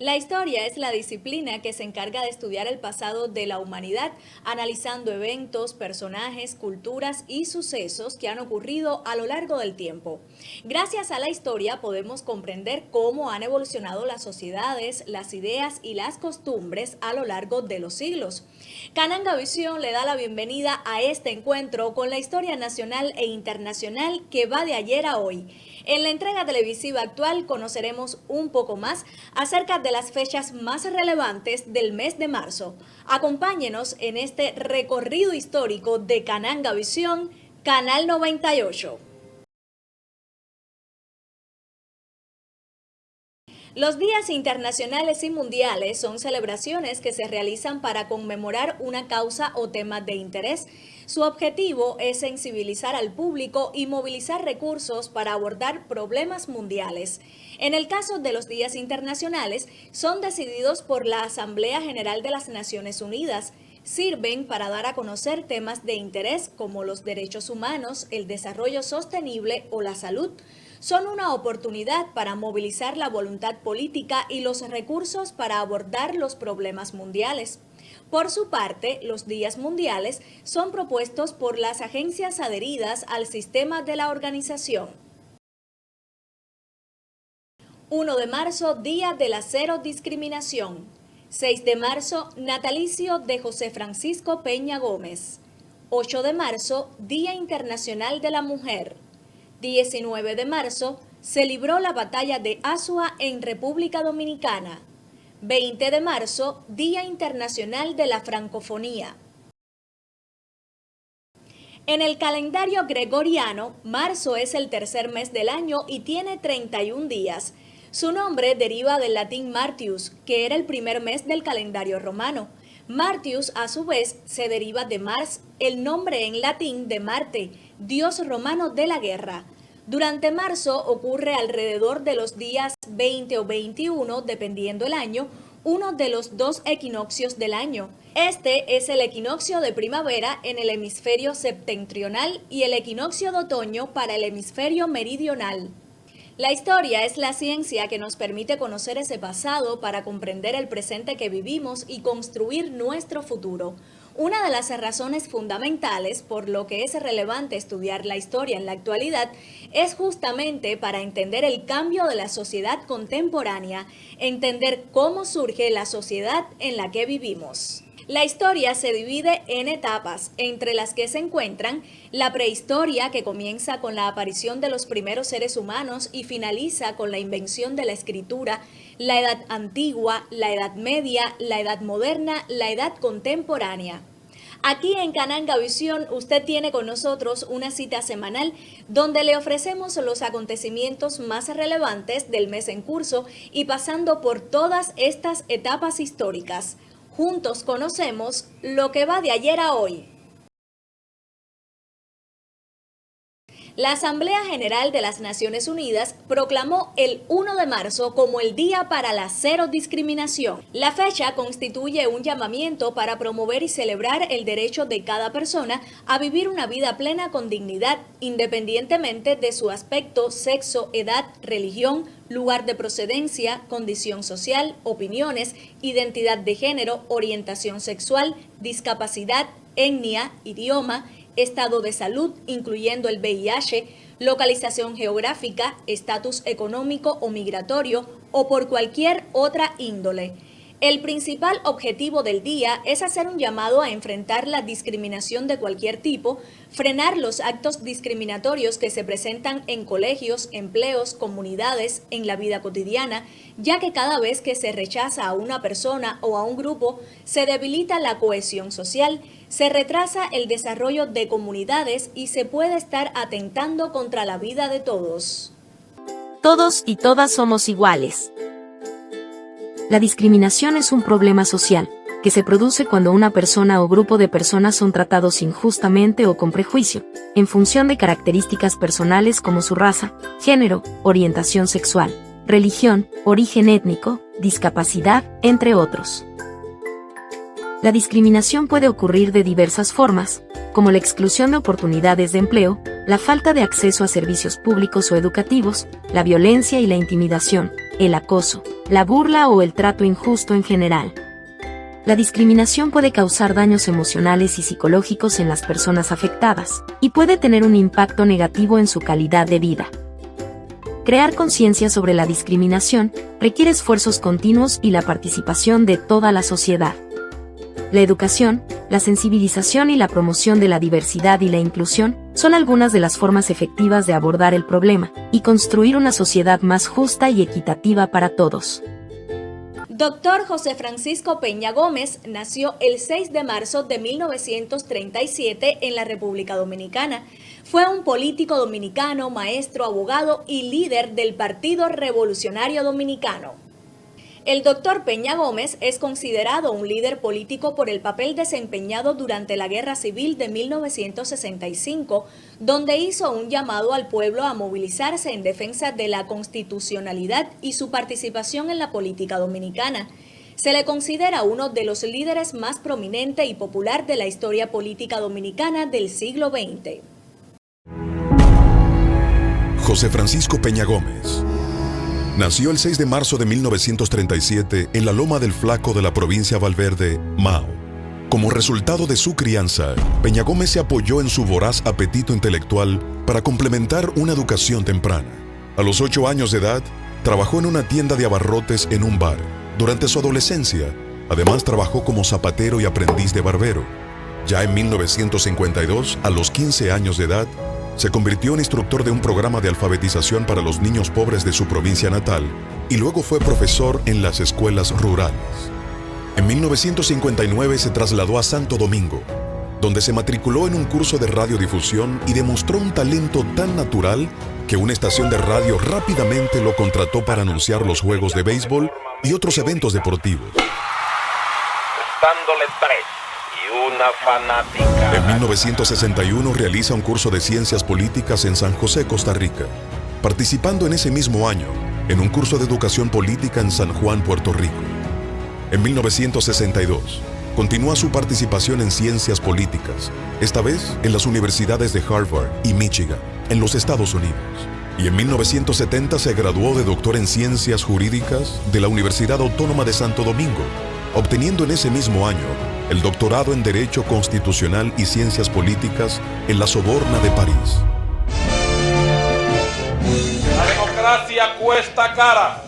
La historia es la disciplina que se encarga de estudiar el pasado de la humanidad, analizando eventos, personajes, culturas y sucesos que han ocurrido a lo largo del tiempo. Gracias a la historia podemos comprender cómo han evolucionado las sociedades, las ideas y las costumbres a lo largo de los siglos. Cananga Visión le da la bienvenida a este encuentro con la historia nacional e internacional que va de ayer a hoy. En la entrega televisiva actual conoceremos un poco más acerca de las fechas más relevantes del mes de marzo. Acompáñenos en este recorrido histórico de Cananga Visión, Canal 98. Los días internacionales y mundiales son celebraciones que se realizan para conmemorar una causa o tema de interés. Su objetivo es sensibilizar al público y movilizar recursos para abordar problemas mundiales. En el caso de los días internacionales, son decididos por la Asamblea General de las Naciones Unidas. Sirven para dar a conocer temas de interés como los derechos humanos, el desarrollo sostenible o la salud. Son una oportunidad para movilizar la voluntad política y los recursos para abordar los problemas mundiales. Por su parte, los días mundiales son propuestos por las agencias adheridas al sistema de la organización. 1 de marzo, Día de la Cero Discriminación. 6 de marzo, natalicio de José Francisco Peña Gómez. 8 de marzo, Día Internacional de la Mujer. 19 de marzo, se libró la batalla de Azua en República Dominicana. 20 de marzo, Día Internacional de la Francofonía. En el calendario gregoriano, marzo es el tercer mes del año y tiene 31 días. Su nombre deriva del latín Martius, que era el primer mes del calendario romano. Martius, a su vez, se deriva de Mars, el nombre en latín de Marte, dios romano de la guerra. Durante marzo ocurre alrededor de los días 20 o 21, dependiendo el año, uno de los dos equinoccios del año. Este es el equinoccio de primavera en el hemisferio septentrional y el equinoccio de otoño para el hemisferio meridional. La historia es la ciencia que nos permite conocer ese pasado para comprender el presente que vivimos y construir nuestro futuro. Una de las razones fundamentales por lo que es relevante estudiar la historia en la actualidad es justamente para entender el cambio de la sociedad contemporánea, entender cómo surge la sociedad en la que vivimos. La historia se divide en etapas, entre las que se encuentran la prehistoria, que comienza con la aparición de los primeros seres humanos y finaliza con la invención de la escritura, la edad antigua, la edad media, la edad moderna, la edad contemporánea. Aquí en Cananga Visión usted tiene con nosotros una cita semanal donde le ofrecemos los acontecimientos más relevantes del mes en curso y pasando por todas estas etapas históricas. Juntos conocemos lo que va de ayer a hoy. La Asamblea General de las Naciones Unidas proclamó el 1 de marzo como el Día para la Cero Discriminación. La fecha constituye un llamamiento para promover y celebrar el derecho de cada persona a vivir una vida plena con dignidad, independientemente de su aspecto, sexo, edad, religión, lugar de procedencia, condición social, opiniones, identidad de género, orientación sexual, discapacidad, etnia, idioma, estado de salud, incluyendo el VIH, localización geográfica, estatus económico o migratorio o por cualquier otra índole. El principal objetivo del día es hacer un llamado a enfrentar la discriminación de cualquier tipo, frenar los actos discriminatorios que se presentan en colegios, empleos, comunidades, en la vida cotidiana, ya que cada vez que se rechaza a una persona o a un grupo, se debilita la cohesión social, se retrasa el desarrollo de comunidades y se puede estar atentando contra la vida de todos. Todos y todas somos iguales. La discriminación es un problema social, que se produce cuando una persona o grupo de personas son tratados injustamente o con prejuicio, en función de características personales como su raza, género, orientación sexual, religión, origen étnico, discapacidad, entre otros. La discriminación puede ocurrir de diversas formas, como la exclusión de oportunidades de empleo, la falta de acceso a servicios públicos o educativos, la violencia y la intimidación, el acoso, la burla o el trato injusto en general. La discriminación puede causar daños emocionales y psicológicos en las personas afectadas, y puede tener un impacto negativo en su calidad de vida. Crear conciencia sobre la discriminación requiere esfuerzos continuos y la participación de toda la sociedad. La educación, la sensibilización y la promoción de la diversidad y la inclusión son algunas de las formas efectivas de abordar el problema y construir una sociedad más justa y equitativa para todos. Dr. José Francisco Peña Gómez nació el 6 de marzo de 1937 en la República Dominicana. Fue un político dominicano, maestro, abogado y líder del Partido Revolucionario Dominicano. El doctor Peña Gómez es considerado un líder político por el papel desempeñado durante la Guerra Civil de 1965, donde hizo un llamado al pueblo a movilizarse en defensa de la constitucionalidad y su participación en la política dominicana. Se le considera uno de los líderes más prominente y popular de la historia política dominicana del siglo XX. José Francisco Peña Gómez nació el 6 de marzo de 1937 en la Loma del Flaco de la provincia Valverde, Mao. Como resultado de su crianza, Peña Gómez se apoyó en su voraz apetito intelectual para complementar una educación temprana. A los 8 años de edad, trabajó en una tienda de abarrotes en un bar. Durante su adolescencia, además trabajó como zapatero y aprendiz de barbero. Ya en 1952, a los 15 años de edad, se convirtió en instructor de un programa de alfabetización para los niños pobres de su provincia natal y luego fue profesor en las escuelas rurales. En 1959 se trasladó a Santo Domingo, donde se matriculó en un curso de radiodifusión y demostró un talento tan natural que una estación de radio rápidamente lo contrató para anunciar los juegos de béisbol y otros eventos deportivos. Dándole 3 y una fanática. En 1961 realiza un curso de Ciencias Políticas en San José, Costa Rica, participando en ese mismo año en un curso de Educación Política en San Juan, Puerto Rico. En 1962, continúa su participación en Ciencias Políticas, esta vez en las universidades de Harvard y Michigan, en los Estados Unidos. Y en 1970 se graduó de doctor en Ciencias Jurídicas de la Universidad Autónoma de Santo Domingo, obteniendo en ese mismo año el doctorado en Derecho Constitucional y Ciencias Políticas en la Sorbona de París. La democracia cuesta cara.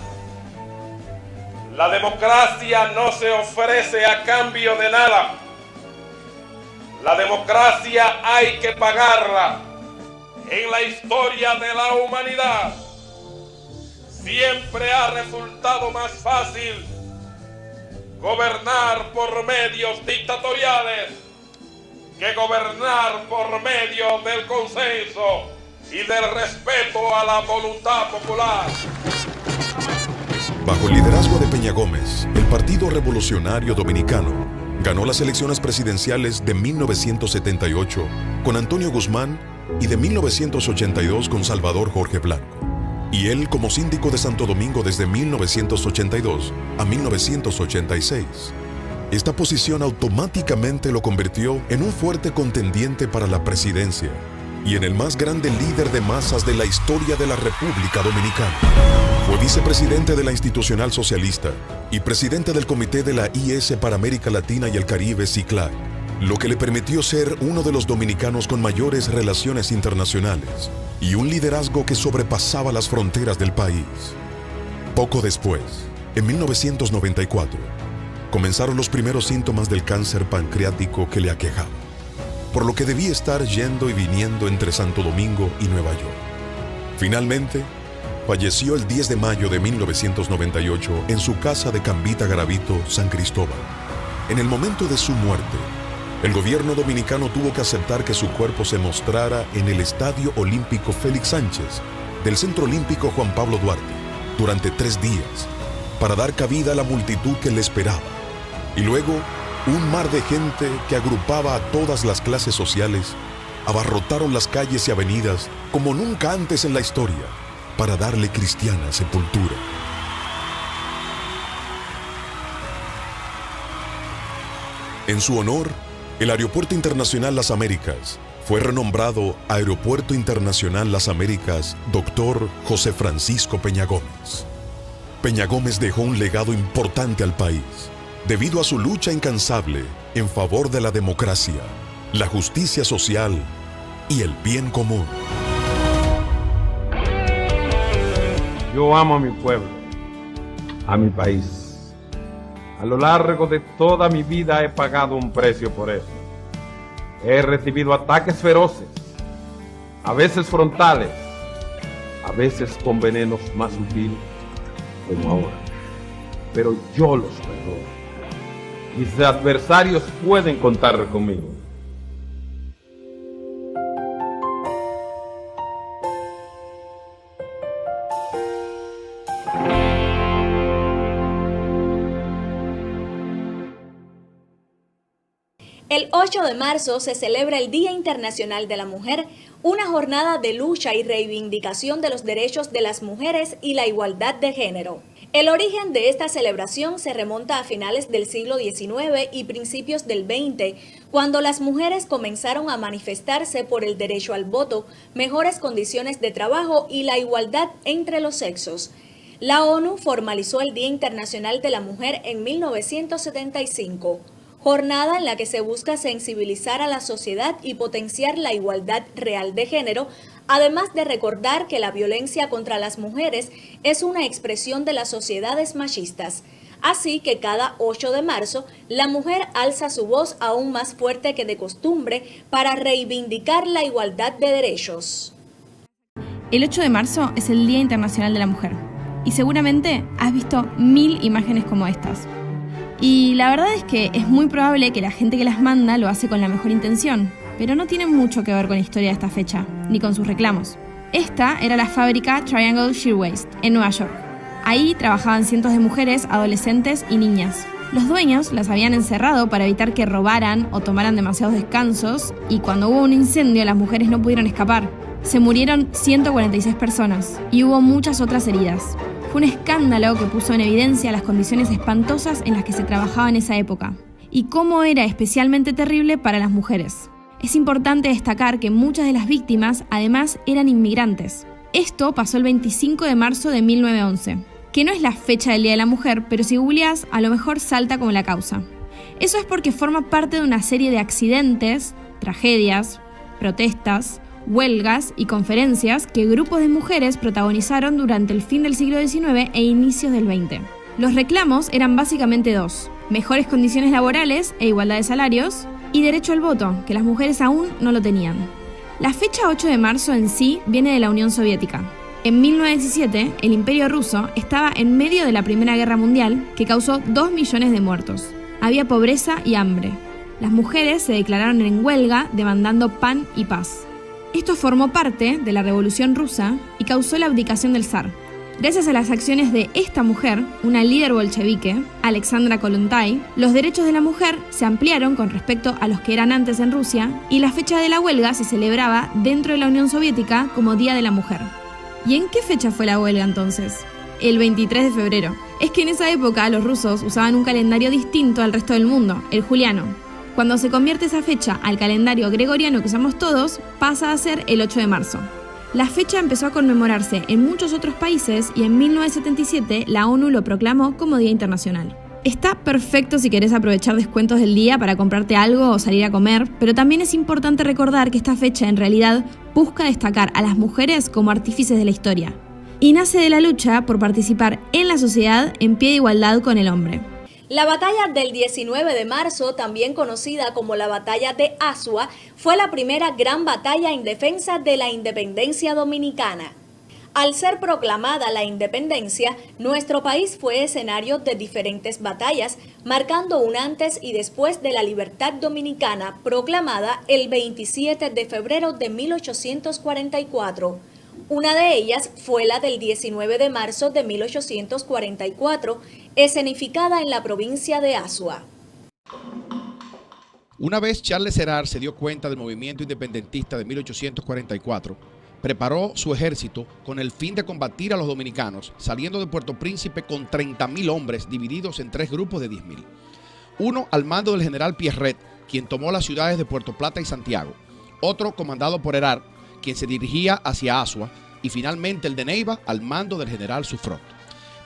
La democracia no se ofrece a cambio de nada. La democracia hay que pagarla. En la historia de la humanidad siempre ha resultado más fácil gobernar por medios dictatoriales que gobernar por medio del consenso y del respeto a la voluntad popular. Bajo el liderazgo de Peña Gómez, el Partido Revolucionario Dominicano ganó las elecciones presidenciales de 1978 con Antonio Guzmán y de 1982 con Salvador Jorge Blanco. Y él como síndico de Santo Domingo desde 1982 a 1986. Esta posición automáticamente lo convirtió en un fuerte contendiente para la presidencia y en el más grande líder de masas de la historia de la República Dominicana. Fue vicepresidente de la Institucional Socialista y presidente del Comité de la IS para América Latina y el Caribe, CICLAC, lo que le permitió ser uno de los dominicanos con mayores relaciones internacionales y un liderazgo que sobrepasaba las fronteras del país. Poco después, en 1994, comenzaron los primeros síntomas del cáncer pancreático que le aquejaba, por lo que debía estar yendo y viniendo entre Santo Domingo y Nueva York. Finalmente, falleció el 10 de mayo de 1998 en su casa de Cambita Garavito, San Cristóbal. En el momento de su muerte, el gobierno dominicano tuvo que aceptar que su cuerpo se mostrara en el Estadio Olímpico Félix Sánchez del Centro Olímpico Juan Pablo Duarte durante 3 días para dar cabida a la multitud que le esperaba. Y luego, un mar de gente que agrupaba a todas las clases sociales abarrotaron las calles y avenidas como nunca antes en la historia para darle cristiana sepultura. En su honor, el Aeropuerto Internacional Las Américas fue renombrado Aeropuerto Internacional Las Américas Dr. José Francisco Peña Gómez. Peña Gómez dejó un legado importante al país, debido a su lucha incansable en favor de la democracia, la justicia social y el bien común. Yo amo a mi pueblo, a mi país. A lo largo de toda mi vida he pagado un precio por eso. He recibido ataques feroces, a veces frontales, a veces con venenos más sutiles, como ahora. Pero yo los perdono. Mis adversarios pueden contar conmigo. El 8 de marzo se celebra el Día Internacional de la Mujer, una jornada de lucha y reivindicación de los derechos de las mujeres y la igualdad de género. El origen de esta celebración se remonta a finales del siglo XIX y principios del XX, cuando las mujeres comenzaron a manifestarse por el derecho al voto, mejores condiciones de trabajo y la igualdad entre los sexos. La ONU formalizó el Día Internacional de la Mujer en 1975. Jornada en la que se busca sensibilizar a la sociedad y potenciar la igualdad real de género, además de recordar que la violencia contra las mujeres es una expresión de las sociedades machistas. Así que cada 8 de marzo, la mujer alza su voz aún más fuerte que de costumbre para reivindicar la igualdad de derechos. El 8 de marzo es el Día Internacional de la Mujer, y seguramente has visto 1000 imágenes como estas. Y la verdad es que es muy probable que la gente que las manda lo hace con la mejor intención, pero no tiene mucho que ver con la historia de esta fecha, ni con sus reclamos. Esta era la fábrica Triangle Shirtwaist, en Nueva York. Ahí trabajaban cientos de mujeres, adolescentes y niñas. Los dueños las habían encerrado para evitar que robaran o tomaran demasiados descansos, y cuando hubo un incendio las mujeres no pudieron escapar. Se murieron 146 personas y hubo muchas otras heridas. Fue un escándalo que puso en evidencia las condiciones espantosas en las que se trabajaba en esa época y cómo era especialmente terrible para las mujeres. Es importante destacar que muchas de las víctimas además eran inmigrantes. Esto pasó el 25 de marzo de 1911, que no es la fecha del Día de la Mujer, pero si googleás a lo mejor salta como la causa. Eso es porque forma parte de una serie de accidentes, tragedias, protestas, huelgas y conferencias que grupos de mujeres protagonizaron durante el fin del siglo XIX e inicios del XX. Los reclamos eran básicamente dos: mejores condiciones laborales e igualdad de salarios, y derecho al voto, que las mujeres aún no lo tenían. La fecha 8 de marzo en sí viene de la Unión Soviética. En 1917, el Imperio ruso estaba en medio de la Primera Guerra Mundial, que causó 2 millones de muertos. Había pobreza y hambre. Las mujeres se declararon en huelga demandando pan y paz. Esto formó parte de la Revolución Rusa y causó la abdicación del zar. Gracias a las acciones de esta mujer, una líder bolchevique, Alexandra Kollontai, los derechos de la mujer se ampliaron con respecto a los que eran antes en Rusia, y la fecha de la huelga se celebraba dentro de la Unión Soviética como Día de la Mujer. ¿Y en qué fecha fue la huelga entonces? El 23 de febrero. Es que en esa época los rusos usaban un calendario distinto al resto del mundo, el juliano. Cuando se convierte esa fecha al calendario gregoriano que usamos todos, pasa a ser el 8 de marzo. La fecha empezó a conmemorarse en muchos otros países y en 1977 la ONU lo proclamó como Día Internacional. Está perfecto si querés aprovechar descuentos del día para comprarte algo o salir a comer, pero también es importante recordar que esta fecha en realidad busca destacar a las mujeres como artífices de la historia. Y nace de la lucha por participar en la sociedad en pie de igualdad con el hombre. La batalla del 19 de marzo, también conocida como la batalla de Azua, fue la primera gran batalla en defensa de la independencia dominicana. Al ser proclamada la independencia, nuestro país fue escenario de diferentes batallas, marcando un antes y después de la libertad dominicana proclamada el 27 de febrero de 1844. Una de ellas fue la del 19 de marzo de 1844, escenificada en la provincia de Azua. Una vez Charles Herard se dio cuenta del movimiento independentista de 1844, preparó su ejército con el fin de combatir a los dominicanos, saliendo de Puerto Príncipe con 30.000 hombres divididos en 3 grupos de 10.000. Uno al mando del general Pierret, quien tomó las ciudades de Puerto Plata y Santiago. Otro comandado por Herard, quien se dirigía hacia Azua, y finalmente el de Neiva al mando del general Suffrot.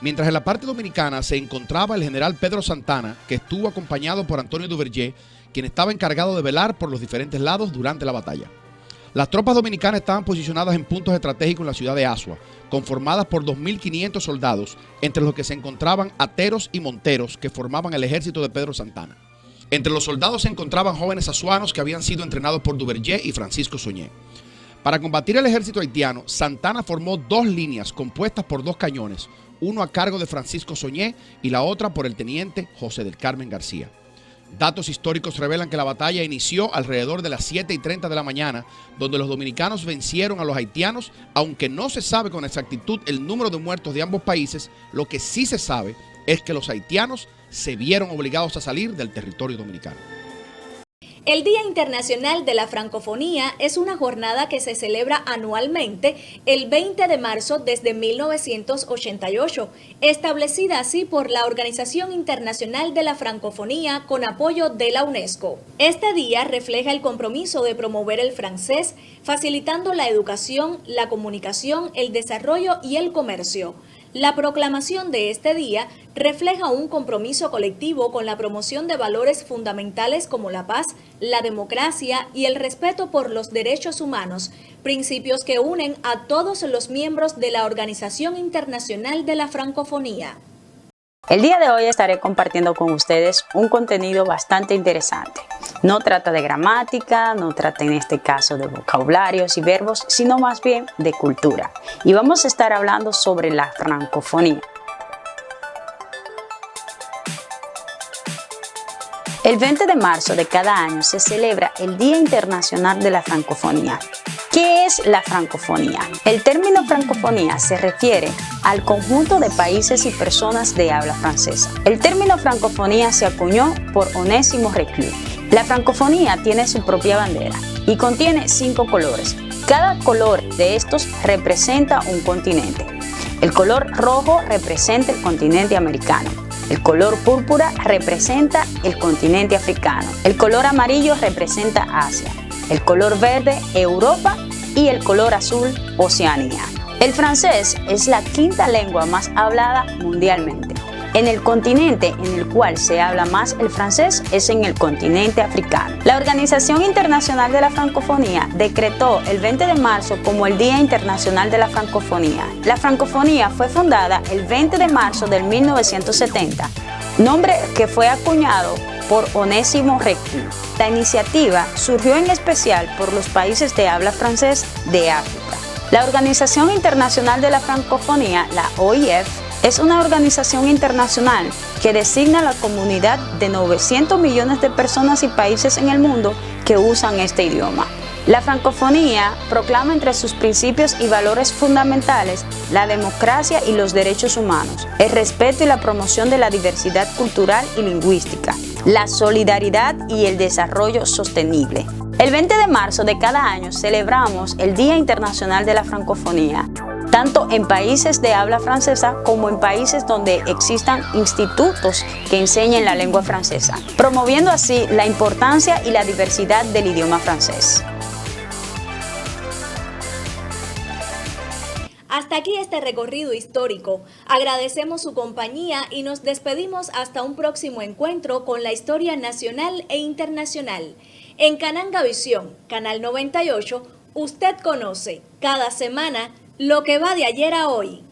Mientras en la parte dominicana se encontraba el general Pedro Santana, que estuvo acompañado por Antonio Duvergé, quien estaba encargado de velar por los diferentes lados durante la batalla. Las tropas dominicanas estaban posicionadas en puntos estratégicos en la ciudad de Azua, conformadas por 2.500 soldados, entre los que se encontraban ateros y monteros que formaban el ejército de Pedro Santana. Entre los soldados se encontraban jóvenes azuanos que habían sido entrenados por Duvergé y Francisco Soñé. Para combatir el ejército haitiano, Santana formó dos líneas compuestas por dos cañones, uno a cargo de Francisco Soñé y la otra por el teniente José del Carmen García. Datos históricos revelan que la batalla inició alrededor de las 7:30 de la mañana, donde los dominicanos vencieron a los haitianos, aunque no se sabe con exactitud el número de muertos de ambos países. Lo que sí se sabe es que los haitianos se vieron obligados a salir del territorio dominicano. El Día Internacional de la Francofonía es una jornada que se celebra anualmente el 20 de marzo desde 1988, establecida así por la Organización Internacional de la Francofonía con apoyo de la UNESCO. Este día refleja el compromiso de promover el francés, facilitando la educación, la comunicación, el desarrollo y el comercio. La proclamación de este día refleja un compromiso colectivo con la promoción de valores fundamentales como la paz, la democracia y el respeto por los derechos humanos, principios que unen a todos los miembros de la Organización Internacional de la Francofonía. El día de hoy estaré compartiendo con ustedes un contenido bastante interesante. No trata de gramática, no trata en este caso de vocabularios y verbos, sino más bien de cultura. Y vamos a estar hablando sobre la francofonía. El 20 de marzo de cada año se celebra el Día Internacional de la Francofonía. ¿Qué es la francofonía? El término francofonía se refiere al conjunto de países y personas de habla francesa. El término francofonía se acuñó por Onésimo Reclus. La francofonía tiene su propia bandera y contiene 5 colores. Cada color de estos representa un continente. El color rojo representa el continente americano. El color púrpura representa el continente africano. El color amarillo representa Asia. El color verde, Europa, y el color azul, Oceanía. El francés es la quinta lengua más hablada mundialmente. En el continente en el cual se habla más el francés es en el continente africano. La Organización Internacional de la Francofonía decretó el 20 de marzo como el Día Internacional de la Francofonía. La francofonía fue fundada el 20 de marzo del 1970, nombre que fue acuñado por Onésimo Reclus. La iniciativa surgió en especial por los países de habla francés de África. La Organización Internacional de la Francofonía, la OIF, es una organización internacional que designa a la comunidad de 900 millones de personas y países en el mundo que usan este idioma. La francofonía proclama entre sus principios y valores fundamentales la democracia y los derechos humanos, el respeto y la promoción de la diversidad cultural y lingüística, la solidaridad y el desarrollo sostenible. El 20 de marzo de cada año celebramos el Día Internacional de la Francofonía, tanto en países de habla francesa como en países donde existan institutos que enseñen la lengua francesa, promoviendo así la importancia y la diversidad del idioma francés. Hasta aquí este recorrido histórico. Agradecemos su compañía y nos despedimos hasta un próximo encuentro con la historia nacional e internacional. En Cananga Visión, Canal 98, usted conoce cada semana lo que va de ayer a hoy.